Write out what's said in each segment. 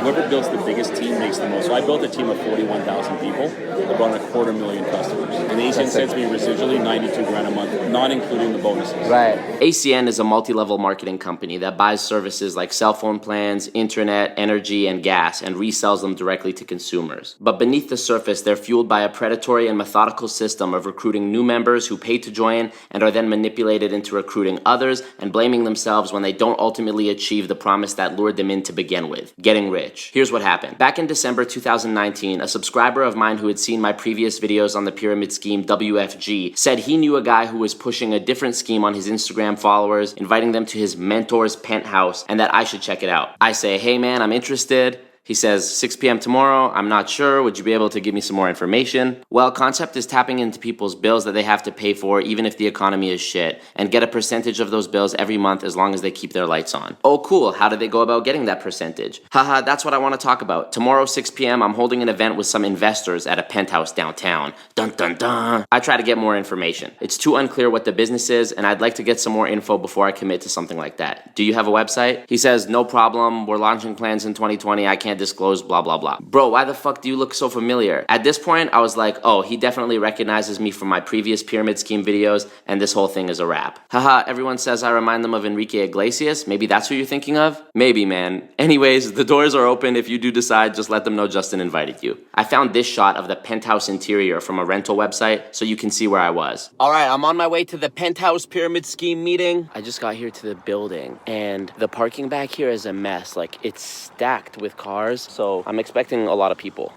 whoever builds the biggest team makes the most. So I built a team of 41,000 people. I brought in 250,000 customers. And the ACN sends me residually 92 grand a month, not including the bonuses. Right. ACN is a multi-level marketing company that buys services like cell phone plans, internet, energy, and gas, and resells them directly to consumers. But beneath the surface, they're fueled by a predatory and methodical system of recruiting new members who pay to join and are then manipulated into recruiting others and blaming themselves when they don't ultimately achieve the promise that lured them in to begin with, getting rich. Here's what happened. Back in December 2019, a subscriber of mine who had seen my previous videos on the pyramid scheme WFG said he knew a guy who was pushing a different scheme on his Instagram followers, inviting them to his mentor's penthouse, and that I should check it out. I say, hey man, I'm interested. He says, 6 p.m. tomorrow, I'm not sure, would you be able to give me some more information? Well, concept is tapping into people's bills that they have to pay for even if the economy is shit, and get a percentage of those bills every month as long as they keep their lights on. Oh cool, how do they go about getting that percentage? Haha, that's what I want to talk about. Tomorrow, 6 p.m., I'm holding an event with some investors at a penthouse downtown. Dun dun dun. I try to get more information. It's too unclear what the business is, and I'd like to get some more info before I commit to something like that. Do you have a website? He says, no problem, we're launching plans in 2020, I can't disclose, blah, blah, blah. Bro, why the fuck do you look so familiar? At this point, I was like, oh, he definitely recognizes me from my previous pyramid scheme videos, and this whole thing is a wrap. Haha, everyone says I remind them of Enrique Iglesias. Maybe that's who you're thinking of? Maybe, man. Anyways, the doors are open. If you do decide, just let them know Justin invited you. I found this shot of the penthouse interior from a rental website, so you can see where I was. All right, I'm on my way to the penthouse pyramid scheme meeting. I just got here to the building, and the parking back here is a mess. Like, it's stacked with cars, so I'm expecting a lot of people.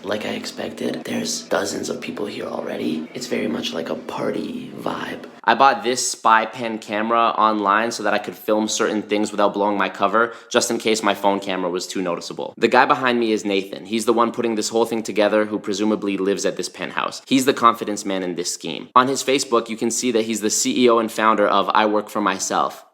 Like I expected, there's dozens of people here already. It's very much like a party vibe. I bought this spy pen camera online so that I could film certain things without blowing my cover, just in case my phone camera was too noticeable. The guy behind me is Nathan. He's the one putting this whole thing together who presumably lives at this penthouse. He's the confidence man in this scheme. On his Facebook, you can see that he's the CEO and founder of I Work for Myself.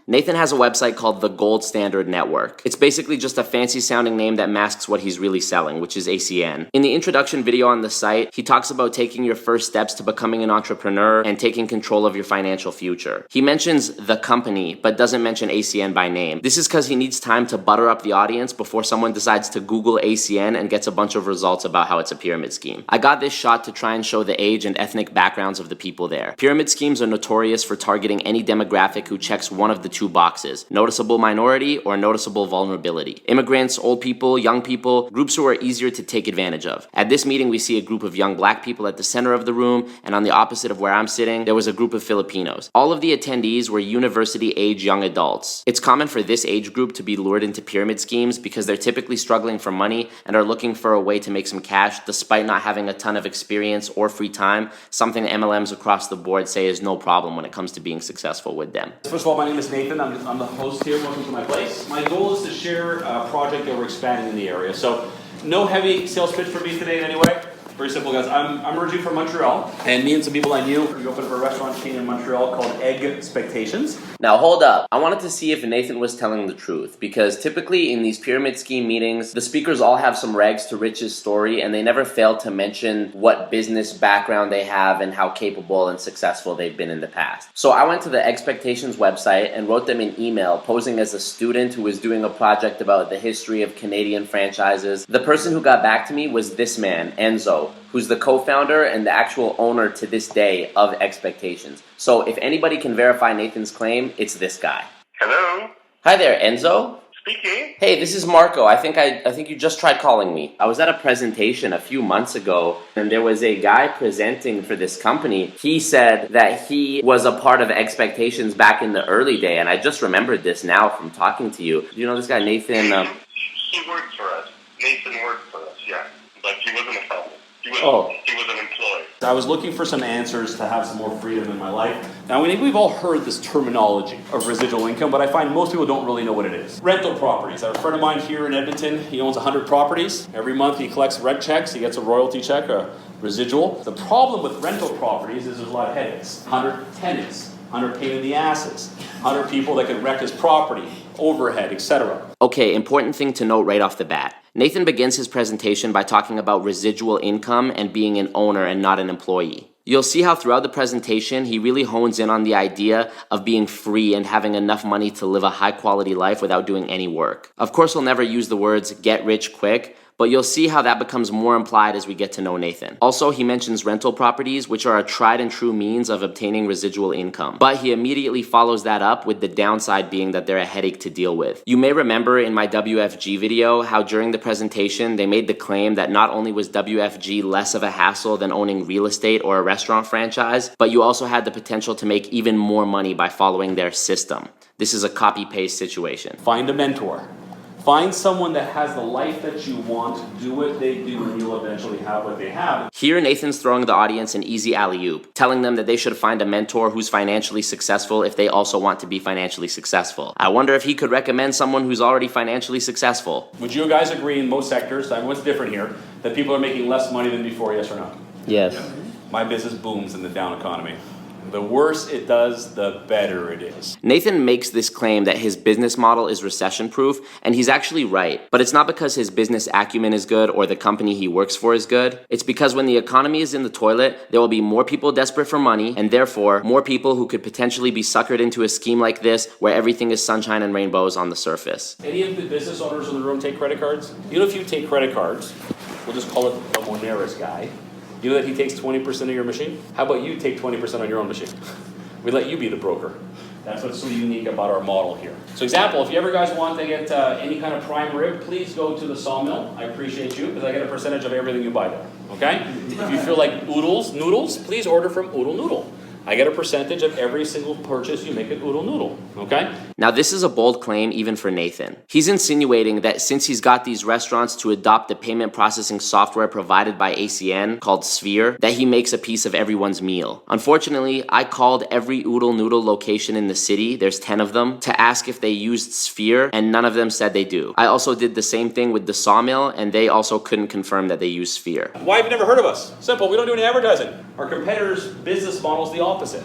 Nathan has a website called The Gold Standard Network. It's basically just a fancy sounding name that masks what he's really selling, which is ACN. In the introduction video on the site, he talks about taking your first steps to becoming an entrepreneur and taking control of your financial future. He mentions the company, but doesn't mention ACN by name. This is because he needs time to butter up the audience before someone decides to Google ACN and gets a bunch of results about how it's a pyramid scheme. I got this shot to try and show the age and ethnic backgrounds of the people there. Pyramid schemes are notorious for targeting any demographic who checks one of the two boxes: noticeable minority or noticeable vulnerability. Immigrants, old people, young people, groups who are easier to take advantage of. At this meeting, we see a group of young black people at the center of the room, and on the opposite of where I'm sitting, there was a group of Filipinos. All of the attendees were university-age young adults. It's common for this age group to be lured into pyramid schemes because they're typically struggling for money and are looking for a way to make some cash despite not having a ton of experience or free time, something MLMs across the board say is no problem when it comes to being successful with them. First of all, my name is Nathan. I'm the host here. Welcome to my place. My goal is to share a project that we're expanding in the area. So no heavy sales pitch for me today in any way. Very simple, guys. I'm originally from Montreal, and me and some people I knew, we opened up a restaurant chain in Montreal called Expectations. Now hold up. I wanted to see if Nathan was telling the truth, because typically in these pyramid scheme meetings, the speakers all have some rags to riches story, and they never fail to mention what business background they have and how capable and successful they've been in the past. So I went to the Expectations website and wrote them an email posing as a student who was doing a project about the history of Canadian franchises. The person who got back to me was this man, Enzo, who's the co-founder and the actual owner to this day of Expectations. So if anybody can verify Nathan's claim, it's this guy. Hello? Hi there, Enzo. Speaking. Hey, this is Marco. I think you just tried calling me. I was at a presentation a few months ago, and there was a guy presenting for this company. He said that he was a part of Expectations back in the early day, and I just remembered this now from talking to you. Do you know this guy, Nathan? He worked for us. Nathan worked for us, yeah. But he wasn't a fellow. He was an employee. I was looking for some answers to have some more freedom in my life. Now, we've all heard this terminology of residual income, but I find most people don't really know what it is. Rental properties. I have a friend of mine here in Edmonton. He owns 100 properties. Every month he collects rent checks. He gets a royalty check, a residual. The problem with rental properties is there's a lot of headaches. 100 tenants. 100 pain in the asses. 100 people that can wreck his property, overhead, etc. Okay, important thing to note right off the bat. Nathan begins his presentation by talking about residual income and being an owner and not an employee. You'll see how throughout the presentation, he really hones in on the idea of being free and having enough money to live a high quality life without doing any work. Of course, he'll never use the words get rich quick, but you'll see how that becomes more implied as we get to know Nathan. Also, he mentions rental properties, which are a tried and true means of obtaining residual income. But he immediately follows that up with the downside being that they're a headache to deal with. You may remember in my WFG video how during the presentation they made the claim that not only was WFG less of a hassle than owning real estate or a restaurant franchise, but you also had the potential to make even more money by following their system. This is a copy-paste situation. Find a mentor. Find someone that has the life that you want, do what they do, and you'll eventually have what they have. Here, Nathan's throwing the audience an easy alley-oop, telling them that they should find a mentor who's financially successful if they also want to be financially successful. I wonder if he could recommend someone who's already financially successful. Would you guys agree in most sectors, I mean, what's different here, that people are making less money than before, yes or no? Yes. My business booms in the down economy. The worse it does, the better it is. Nathan makes this claim that his business model is recession-proof, and he's actually right. But it's not because his business acumen is good or the company he works for is good. It's because when the economy is in the toilet, there will be more people desperate for money, and therefore, more people who could potentially be suckered into a scheme like this where everything is sunshine and rainbows on the surface. Any of the business owners in the room take credit cards? You know, if you take credit cards, we'll just call it the Moneris guy. You know that he takes 20% of your machine? How about you take 20% on your own machine? We let you be the broker. That's what's so unique about our model here. So example, if you ever guys want to get any kind of prime rib, please go to the sawmill. I appreciate you because I get a percentage of everything you buy there, okay? If you feel like noodles, please order from Oodle Noodle. I get a percentage of every single purchase you make at Oodle Noodle, okay? Now this is a bold claim even for Nathan. He's insinuating that since he's got these restaurants to adopt the payment processing software provided by ACN called Sphere, that he makes a piece of everyone's meal. Unfortunately, I called every Oodle Noodle location in the city, there's 10 of them, to ask if they used Sphere, and none of them said they do. I also did the same thing with the sawmill, and they also couldn't confirm that they use Sphere. Why have you never heard of us? Simple, we don't do any advertising. Our competitors' business model is the opposite.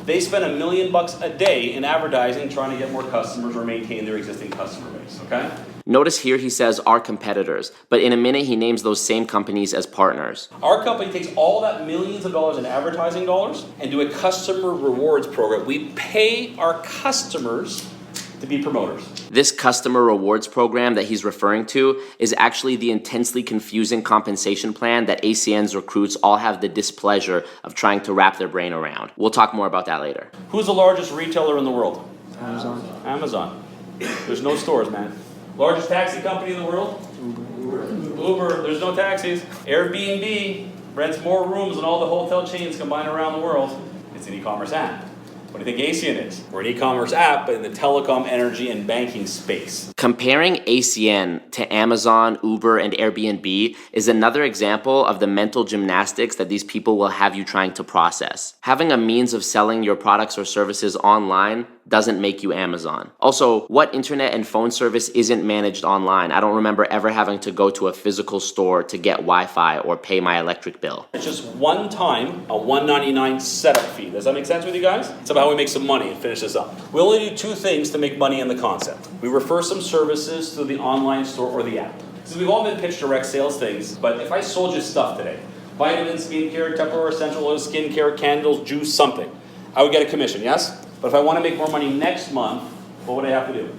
They spend $1 million a day in advertising trying to get more customers or maintain their existing customer base, okay? Notice here he says our competitors, but in a minute he names those same companies as partners. Our company takes all that millions of dollars in advertising dollars and do a customer rewards program. We pay our customers to be promoters. This customer rewards program that he's referring to is actually the intensely confusing compensation plan that ACN's recruits all have the displeasure of trying to wrap their brain around. We'll talk more about that later. Who's the largest retailer in the world? Amazon. Amazon. There's no stores, man. Largest taxi company in the world? Uber. There's no taxis. Airbnb rents more rooms than all the hotel chains combined around the world. It's an e-commerce app. What do you think ACN is? We're an e-commerce app, but in the telecom, energy, and banking space. Comparing ACN to Amazon, Uber, and Airbnb is another example of the mental gymnastics that these people will have you trying to process. Having a means of selling your products or services online doesn't make you Amazon. Also, what internet and phone service isn't managed online? I don't remember ever having to go to a physical store to get Wi-Fi or pay my electric bill. It's just one time, a $1.99 setup fee. Does that make sense with you guys? It's about how we make some money and finish this up. We only do two things to make money in the concept. We refer some services to the online store or the app. So we've all been pitched direct sales things, but if I sold you stuff today, vitamins, skincare, Tupperware, essential oils, skincare, candles, juice, something, I would get a commission, yes? But if I want to make more money next month, what would I have to do?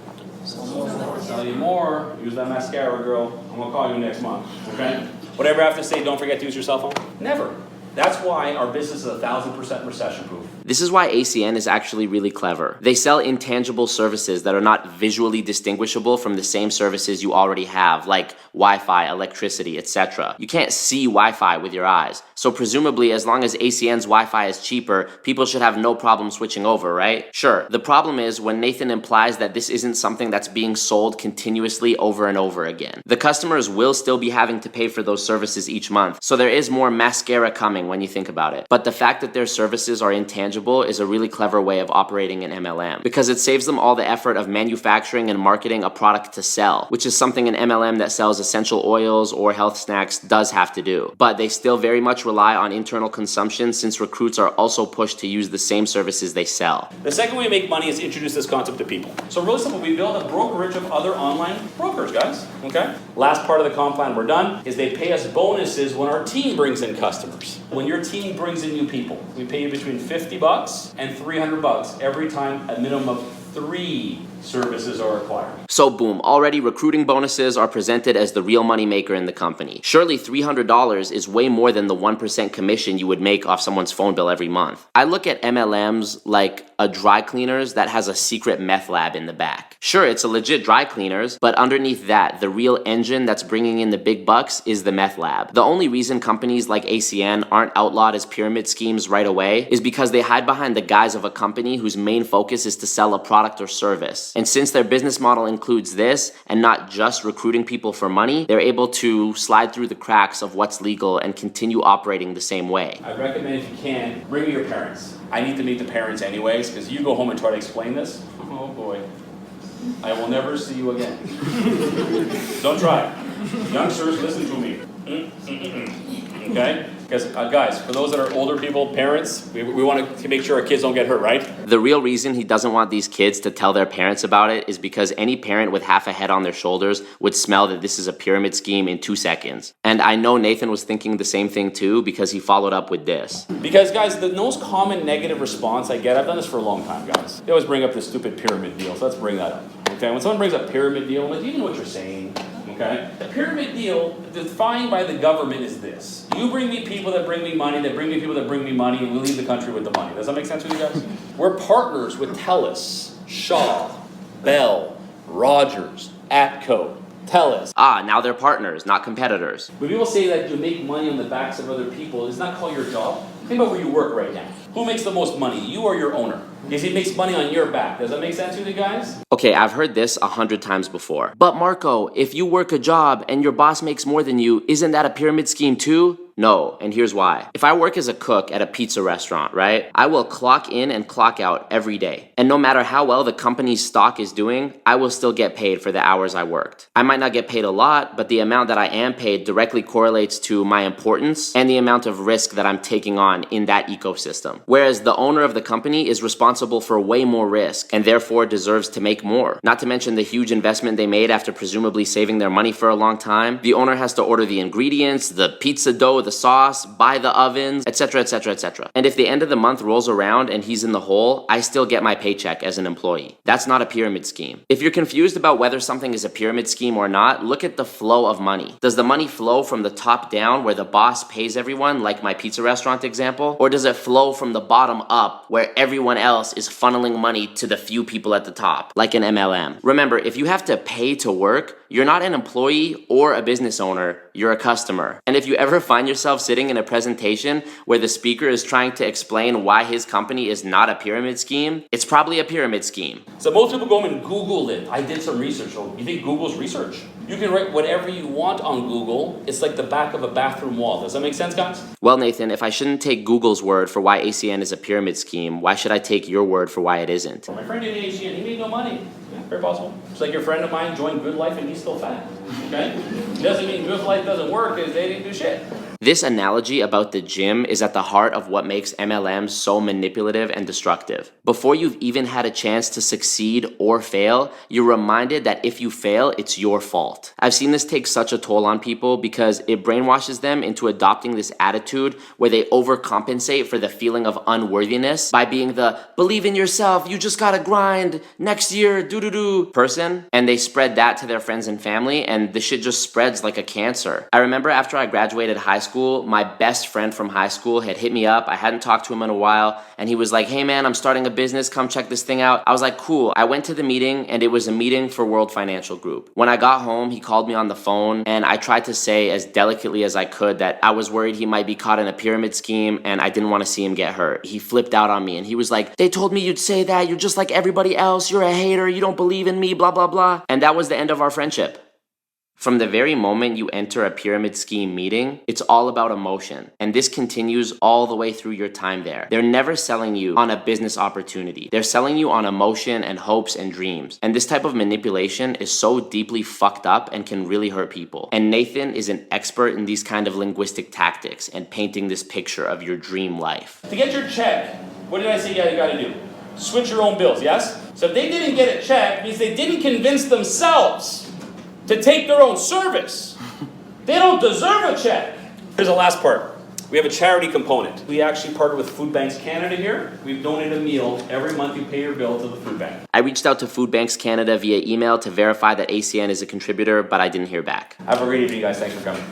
Sell you more. Use that mascara, girl. I'm going to call you next month, okay? Whatever I have to say, don't forget to use your cell phone. Never. That's why our business is 1,000% recession-proof. This is why ACN is actually really clever. They sell intangible services that are not visually distinguishable from the same services you already have, like Wi-Fi, electricity, etc. You can't see Wi-Fi with your eyes. So presumably, as long as ACN's Wi-Fi is cheaper, people should have no problem switching over, right? Sure. The problem is when Nathan implies that this isn't something that's being sold continuously over and over again. The customers will still be having to pay for those services each month, so there is more mascara coming when you think about it. But the fact that their services are intangible is a really clever way of operating an MLM, because it saves them all the effort of manufacturing and marketing a product to sell, which is something an MLM that sells essential oils or health snacks does have to do. But they still very much rely on internal consumption, since recruits are also pushed to use the same services they sell. The second way to make money is introduce this concept to people. So really simple, we build a brokerage of other online brokers, guys, okay? Last part of the comp plan we're done is they pay us bonuses when our team brings in customers. When your team brings in new people, we pay you between $50 and $300 every time a minimum of 3 services are required. So boom, already recruiting bonuses are presented as the real money maker in the company. Surely $300 is way more than the 1% commission you would make off someone's phone bill every month. I look at MLMs like a dry cleaners that has a secret meth lab in the back. Sure, it's a legit dry cleaners, but underneath that, the real engine that's bringing in the big bucks is the meth lab. The only reason companies like ACN aren't outlawed as pyramid schemes right away is because they hide behind the guise of a company whose main focus is to sell a product or service. And since their business model includes this, and not just recruiting people for money, they're able to slide through the cracks of what's legal and continue operating the same way. I recommend, if you can, bring me your parents. I need to meet the parents anyways, because you go home and try to explain this. Oh boy. I will never see you again. Don't try. Youngsters, listen to me. Okay? Because guys, for those that are older people, parents, we want to make sure our kids don't get hurt, right? The real reason he doesn't want these kids to tell their parents about it is because any parent with half a head on their shoulders would smell that this is a pyramid scheme in 2 seconds. And I know Nathan was thinking the same thing too, because he followed up with this. Because guys, the most common negative response I get, I've done this for a long time, guys. They always bring up this stupid pyramid deal, so let's bring that up. Okay, when someone brings up pyramid deal, I'm like, do you know what you're saying? Okay? The pyramid deal defined by the government is this. You bring me people that bring me money, that bring me people that bring me money, and we leave the country with the money. Does that make sense with you guys? We're partners with TELUS, Shaw, Bell, Rogers, Atco, TELUS. Now they're partners, not competitors. When people say that you make money on the backs of other people, it's not called your job. Think about where you work right now. Who makes the most money, you or your owner? Because he makes money on your back. Does that make sense with you guys? Okay, I've heard this 100 times before. But Marco, if you work a job and your boss makes more than you, isn't that a pyramid scheme too? No, and here's why. If I work as a cook at a pizza restaurant, right, I will clock in and clock out every day. And no matter how well the company's stock is doing, I will still get paid for the hours I worked. I might not get paid a lot, but the amount that I am paid directly correlates to my importance and the amount of risk that I'm taking on in that ecosystem. Whereas the owner of the company is responsible for way more risk and therefore deserves to make more. Not to mention the huge investment they made after presumably saving their money for a long time. The owner has to order the ingredients, the pizza dough, the sauce, buy the ovens, etc., etc., etc. And if the end of the month rolls around and he's in the hole, I still get my paycheck as an employee. That's not a pyramid scheme. If you're confused about whether something is a pyramid scheme or not, look at the flow of money. Does the money flow from the top down where the boss pays everyone, like my pizza restaurant example? Or does it flow from the bottom up where everyone else is funneling money to the few people at the top, like an MLM? Remember, if you have to pay to work, you're not an employee or a business owner, you're a customer. And if you ever find yourself sitting in a presentation where the speaker is trying to explain why his company is not a pyramid scheme, it's probably a pyramid scheme. So most people go and Google it. I did some research. So you think Google's research? You can write whatever you want on Google. It's like the back of a bathroom wall. Does that make sense, guys? Well, Nathan, if I shouldn't take Google's word for why ACN is a pyramid scheme, why should I take your word for why it isn't? My friend in ACN, he made no money. Yeah, very possible. It's like your friend of mine joined Good Life and he's still fat. Okay? It doesn't mean Good Life doesn't work because they didn't do shit. This analogy about the gym is at the heart of what makes MLMs so manipulative and destructive. Before you've even had a chance to succeed or fail, you're reminded that if you fail, it's your fault. I've seen this take such a toll on people because it brainwashes them into adopting this attitude where they overcompensate for the feeling of unworthiness by being the believe in yourself, you just gotta grind, next year, doo-doo-doo person. And they spread that to their friends and family, and the shit just spreads like a cancer. I remember after I graduated high school, my best friend from high school had hit me up. I hadn't talked to him in a while, and he was like, hey man, I'm starting a business, come check this thing out. I was like, cool. I went to the meeting, and it was a meeting for World Financial Group. When I got home, he called me on the phone, and I tried to say as delicately as I could that I was worried he might be caught in a pyramid scheme, and I didn't want to see him get hurt. He flipped out on me, and he was like, they told me you'd say that, you're just like everybody else, you're a hater, you don't believe in me, blah, blah, blah. And that was the end of our friendship. From the very moment you enter a pyramid scheme meeting, it's all about emotion. And this continues all the way through your time there. They're never selling you on a business opportunity. They're selling you on emotion and hopes and dreams. And this type of manipulation is so deeply fucked up and can really hurt people. And Nathan is an expert in these kind of linguistic tactics and painting this picture of your dream life. To get your check, what did I say you gotta do? Switch your own bills, yes? So if they didn't get a check, it means they didn't convince themselves to take their own service. They don't deserve a check. Here's the last part. We have a charity component. We actually partner with Food Banks Canada here. We've donated a meal. Every month you pay your bill to the food bank. I reached out to Food Banks Canada via email to verify that ACN is a contributor, but I didn't hear back. Have a great evening, guys. Thanks for coming.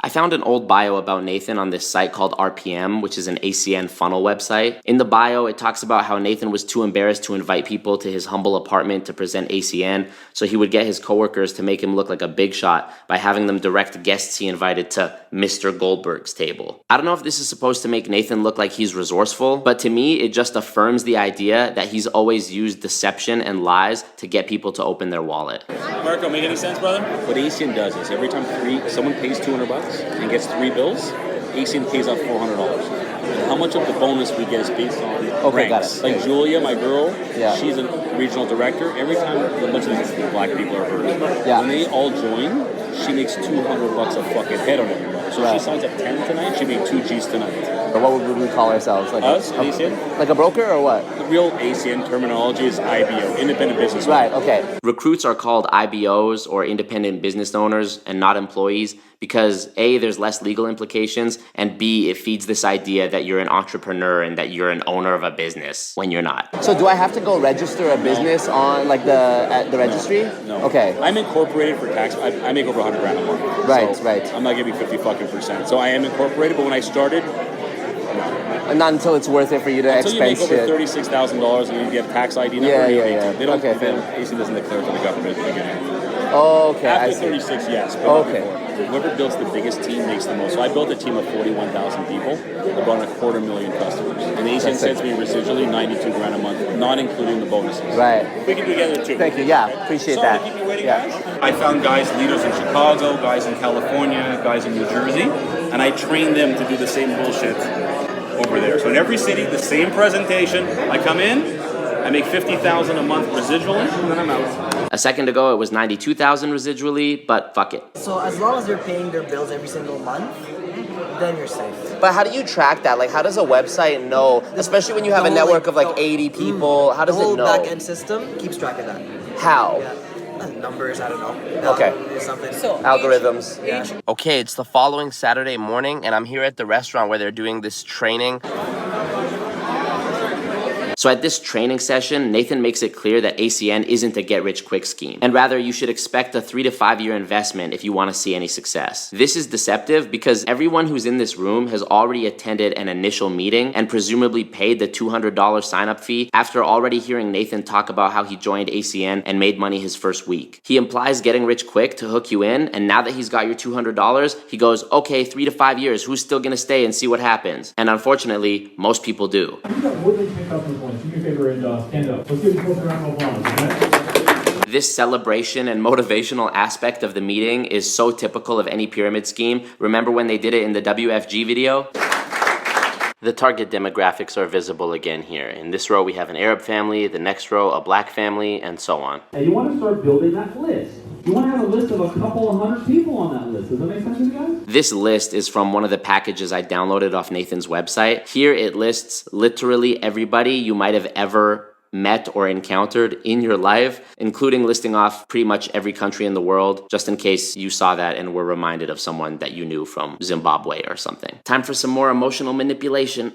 I found an old bio about Nathan on this site called RPM, which is an ACN funnel website. In the bio, it talks about how Nathan was too embarrassed to invite people to his humble apartment to present ACN, so he would get his coworkers to make him look like a big shot by having them direct guests he invited to Mr. Goldberg's table. I don't know if this is supposed to make Nathan look like he's resourceful, but to me, it just affirms the idea that he's always used deception and lies to get people to open their wallet. Marco, make any sense, brother? What ACN does is every time someone pays $200 and gets 3 bills, ACN pays out $400. And how much of the bonus we get is based on ranks. Like Julia, my girl, she's a regional director. Every time a bunch of these black people are hurt, when they all join, she makes $200 a fucking head on everybody. So if she signs up 10 tonight, she made 2 G's tonight. Or what would we call ourselves? Like us, ACN? Like a broker or what? The real ACN terminology is IBO, independent business owner. Right, okay. Recruits are called IBOs or independent business owners and not employees because A, there's less legal implications, and B, it feeds this idea that you're an entrepreneur and that you're an owner of a business when you're not. So do I have to go register a business on like at the registry? No. Okay. I'm incorporated for tax. I make over $100 grand a month. Right, so right. I'm not giving 50%. So I am incorporated, but when I started, and not until it's worth it for you to until expense you make over shit. $36,000 and you get a tax ID number. Yeah. They don't. Okay, fair. ACN doesn't declare to the government at the beginning. Oh, okay. After 36, yes. But okay. Whoever builds the biggest team makes the most. So I built a team of 41,000 people. I brought in 250,000 customers. And ACN sends me residually 92 grand a month, not including the bonuses. Right. We can do together too. Thank you. Yeah, appreciate that. Sorry to keep you waiting, guys. I found leaders in Chicago, guys in California, guys in New Jersey, and I trained them to do the same bullshit over there. So in every city, the same presentation. I come in, I make 50,000 a month residually, and then I'm out. A second ago, it was 92,000 residually, but fuck it. So as long as they're paying their bills every single month, then you're safe. But how do you track that? Like, how does a website know, especially when you have a network of like 80 people, how does it know? The whole back-end system keeps track of that. How? Yeah. Numbers, I don't know. Okay. Something. So algorithms. Yeah. Okay, it's the following Saturday morning, and I'm here at the restaurant where they're doing this training. So at this training session, Nathan makes it clear that ACN isn't a get-rich-quick scheme, and rather you should expect a 3 to 5 year investment if you want to see any success. This is deceptive because everyone who's in this room has already attended an initial meeting and presumably paid the $200 sign-up fee after already hearing Nathan talk about how he joined ACN and made money his first week. He implies getting rich quick to hook you in, and now that he's got your $200, he goes, okay, 3 to 5 years, who's still gonna stay and see what happens? And unfortunately, most people do. Do me a favor and stand up. Let's give a round of applause, okay? This celebration and motivational aspect of the meeting is so typical of any pyramid scheme. Remember when they did it in the WFG video? The target demographics are visible again here. In this row, we have an Arab family, the next row, a black family, and so on. And you want to start building that list. You want to have a list of a couple of hundred people on that list. Does that make sense to you guys? This list is from one of the packages I downloaded off Nathan's website. Here it lists literally everybody you might have ever met or encountered in your life, including listing off pretty much every country in the world, just in case you saw that and were reminded of someone that you knew from Zimbabwe or something. Time for some more emotional manipulation.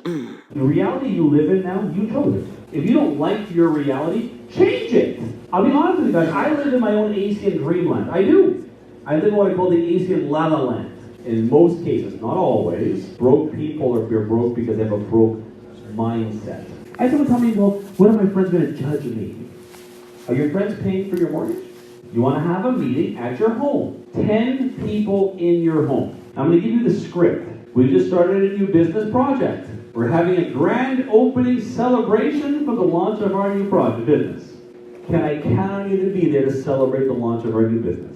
The reality you live in now, you chose it. If you don't like your reality, change it. I'll be honest with you guys, I live in my own ACN dreamland. I do. I live in what I call the ACN La La Land. In most cases, not always, broke people are broke because they have a broke mindset. I had someone tell me, well, what are my friends going to judge me? Are your friends paying for your mortgage? You want to have a meeting at your home. 10 people in your home. I'm going to give you the script. We just started a new business project. We're having a grand opening celebration for the launch of our new project business. Can I count on you to be there to celebrate the launch of our new business?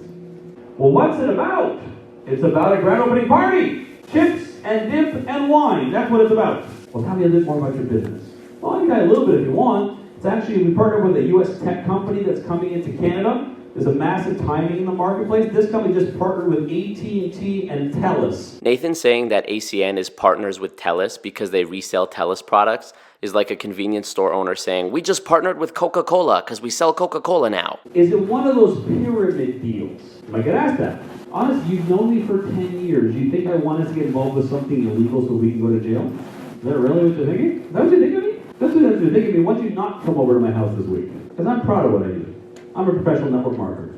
Well, what's it about? It's about a grand opening party. Chips and dip and wine. That's what it's about. Well, tell me a little bit more about your business. Well, I can tell you a little bit if you want. It's actually, we partnered with a U.S. tech company that's coming into Canada. There's a massive timing in the marketplace. This company just partnered with AT&T and TELUS. Nathan saying that ACN is partners with TELUS because they resell TELUS products is like a convenience store owner saying, we just partnered with Coca-Cola because we sell Coca-Cola now. Is it one of those pyramid deals? I get asked that. Honestly, you've known me for 10 years. You think I want us to get involved with something illegal so we can go to jail? Is that really what you're thinking? Is that what you think of me? That's what you're thinking of me once you not come over to my house this week. Because I'm proud of what I do. I'm a professional network marketer.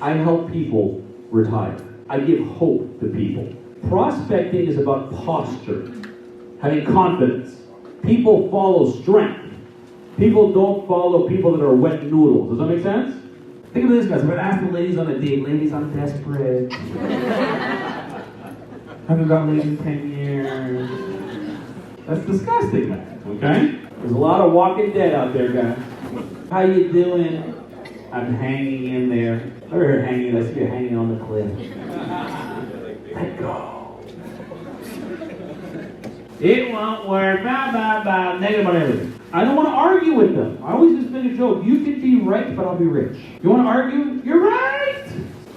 I help people retire. I give hope to people. Prospecting is about posture, having confidence. People follow strength. People don't follow people that are wet noodles. Does that make sense? Think of this, guys. I'm going to ask the ladies on a date. Ladies, I'm desperate. Haven't got laid in 10 years. That's disgusting, man. Okay? There's a lot of walking dead out there, guys. How you doing? I'm hanging in there. Or hanging, I see you hanging on the cliff. Let go. It won't work. Blah, blah, blah. Negative on everything. I don't want to argue with them. I always just make a joke. You can be right, but I'll be rich. You want to argue? You're right.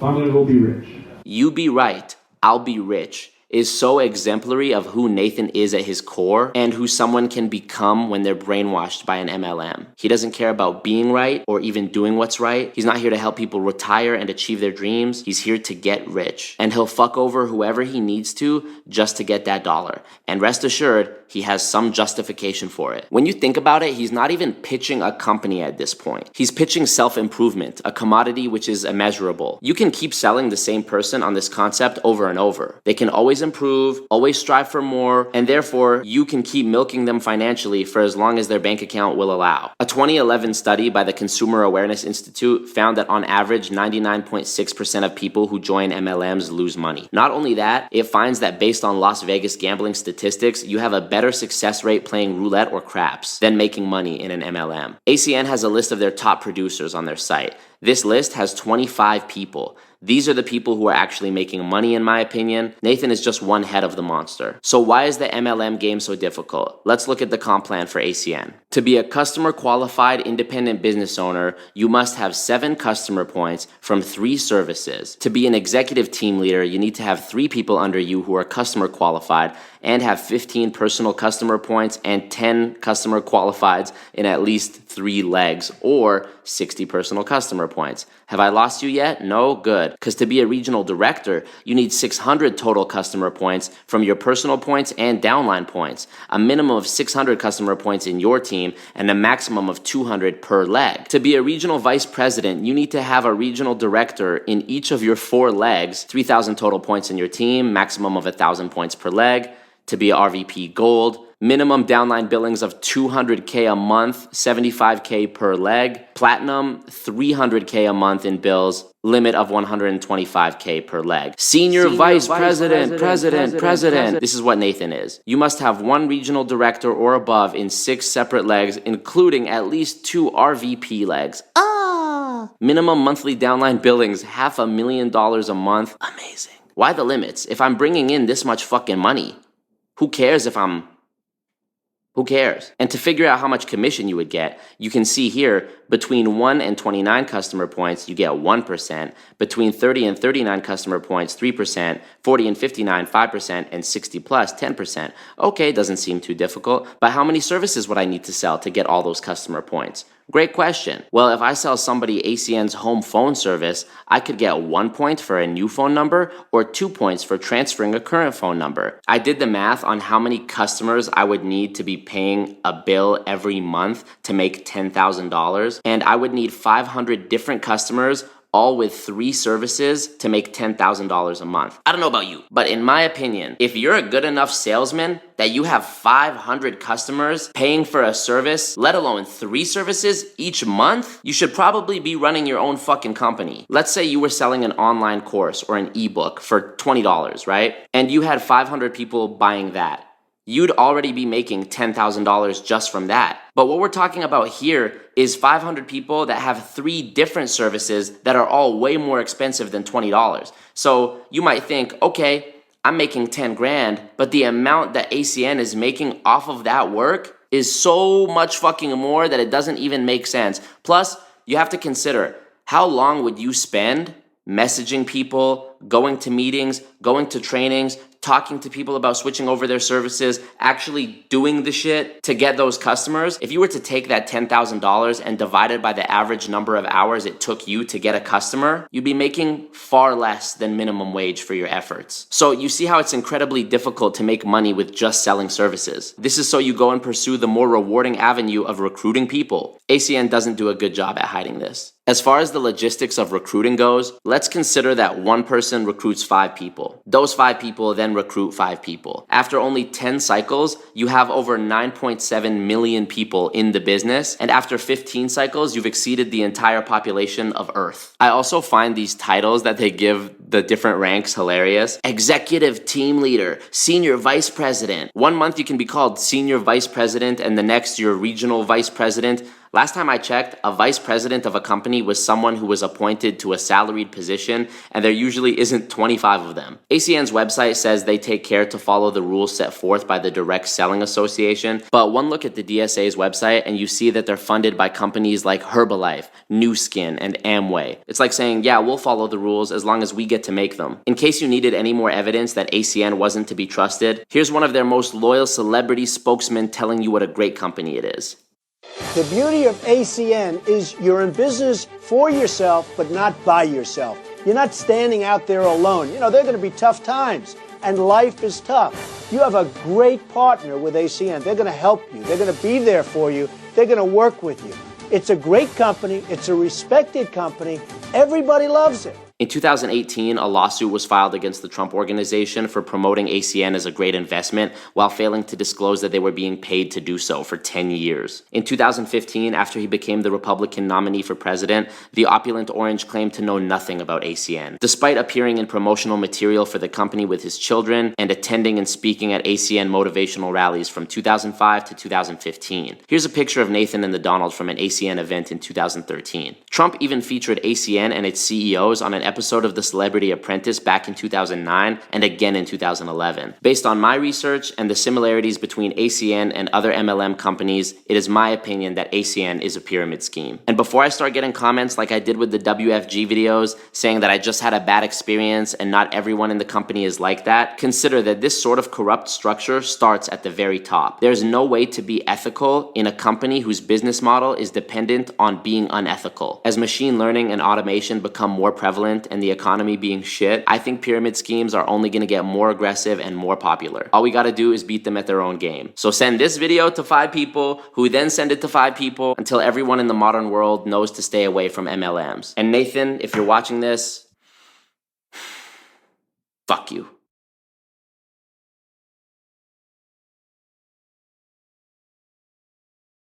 So I'm going to go be rich. You be right, I'll be rich is so exemplary of who Nathan is at his core and who someone can become when they're brainwashed by an MLM. He doesn't care about being right or even doing what's right. He's not here to help people retire and achieve their dreams. He's here to get rich. And he'll fuck over whoever he needs to just to get that dollar. And rest assured, he has some justification for it. When you think about it, he's not even pitching a company at this point. He's pitching self-improvement, a commodity which is immeasurable. You can keep selling the same person on this concept over and over. They can always improve, always strive for more, and therefore you can keep milking them financially for as long as their bank account will allow. A 2011 study by the Consumer Awareness Institute found that on average 99.6% of people who join MLMs lose money. Not only that, it finds that based on Las Vegas gambling statistics, you have a better success rate playing roulette or craps than making money in an MLM. ACN has a list of their top producers on their site. This list has 25 people. These are the people who are actually making money, in my opinion. Nathan is just one head of the monster. So why is the MLM game so difficult? Let's look at the comp plan for ACN. To be a customer qualified independent business owner, you must have 7 customer points from 3 services. To be an executive team leader, you need to have 3 people under you who are customer qualified and have 15 personal customer points and 10 customer qualifieds in at least 3 legs or 60 personal customer points. Have I lost you yet? No? Good. Because to be a regional director, you need 600 total customer points from your personal points and downline points, a minimum of 600 customer points in your team, and a maximum of 200 per leg. To be a regional vice president, you need to have a regional director in each of your 4 legs, 3,000 total points in your team, maximum of 1,000 points per leg. To be a RVP Gold, minimum downline billings of $200K a month, $75K per leg. Platinum, $300K a month in bills, limit of $125K per leg. Senior Vice President. This is what Nathan is. You must have 1 regional director or above in 6 separate legs, including at least 2 RVP legs. Minimum monthly downline billings, $500,000 a month. Amazing. Why the limits? If I'm bringing in this much fucking money, who cares if I'm... Who cares? And to figure out how much commission you would get, you can see here, between 1 and 29 customer points, you get 1%. Between 30 and 39 customer points, 3%. 40 and 59, 5%. And 60 plus, 10%. Okay, doesn't seem too difficult. But how many services would I need to sell to get all those customer points? Great question. Well, if I sell somebody ACN's home phone service, I could get 1 point for a new phone number or 2 points for transferring a current phone number. I did the math on how many customers I would need to be paying a bill every month to make $10,000, and I would need 500 different customers all with 3 services to make $10,000 a month. I don't know about you, but in my opinion, if you're a good enough salesman that you have 500 customers paying for a service, let alone 3 services each month, you should probably be running your own fucking company. Let's say you were selling an online course or an ebook for $20, right? And you had 500 people buying that. you'd already be making $10,000 just from that. But what we're talking about here is 500 people that have 3 different services that are all way more expensive than $20. So you might think, okay, I'm making 10 grand, but the amount that ACN is making off of that work is so much fucking more that it doesn't even make sense. Plus, you have to consider, how long would you spend messaging people, going to meetings, going to trainings, talking to people about switching over their services, actually doing the shit to get those customers? If you were to take that $10,000 and divide it by the average number of hours it took you to get a customer, you'd be making far less than minimum wage for your efforts. So you see how it's incredibly difficult to make money with just selling services. This is so you go and pursue the more rewarding avenue of recruiting people. ACN doesn't do a good job at hiding this. As far as the logistics of recruiting goes, let's consider that one person recruits 5 people. Those 5 people then recruit 5 people. After only 10 cycles, you have over 9.7 million people in the business, and after 15 cycles, you've exceeded the entire population of Earth. I also find these titles that they give the different ranks hilarious. Executive team leader, senior vice president. One month you can be called senior vice president, and the next you're regional vice president. Last time I checked, a vice president of a company was someone who was appointed to a salaried position, and there usually isn't 25 of them. ACN's website says they take care to follow the rules set forth by the Direct Selling Association, but one look at the DSA's website and you see that they're funded by companies like Herbalife, Nu Skin, and Amway. It's like saying, yeah, we'll follow the rules as long as we get to make them. In case you needed any more evidence that ACN wasn't to be trusted, here's one of their most loyal celebrity spokesmen telling you what a great company it is. The beauty of ACN is you're in business for yourself, but not by yourself. You're not standing out there alone. You know, there are going to be tough times, and life is tough. You have a great partner with ACN. They're going to help you. They're going to be there for you. They're going to work with you. It's a great company. It's a respected company. Everybody loves it. In 2018, a lawsuit was filed against the Trump Organization for promoting ACN as a great investment while failing to disclose that they were being paid to do so for 10 years. In 2015, after he became the Republican nominee for president, the opulent orange claimed to know nothing about ACN, despite appearing in promotional material for the company with his children and attending and speaking at ACN motivational rallies from 2005 to 2015. Here's a picture of Nathan and the Donald from an ACN event in 2013. Trump even featured ACN and its CEOs on an episode of The Celebrity Apprentice back in 2009 and again in 2011. Based on my research and the similarities between ACN and other MLM companies, it is my opinion that ACN is a pyramid scheme. And before I start getting comments like I did with the WFG videos saying that I just had a bad experience and not everyone in the company is like that, consider that this sort of corrupt structure starts at the very top. There's no way to be ethical in a company whose business model is dependent on being unethical. As machine learning and automation become more prevalent and the economy being shit, I think pyramid schemes are only going to get more aggressive and more popular. All we got to do is beat them at their own game. So send this video to 5 people, who then send it to 5 people, until everyone in the modern world knows to stay away from MLMs. And Nathan, if you're watching this, fuck you.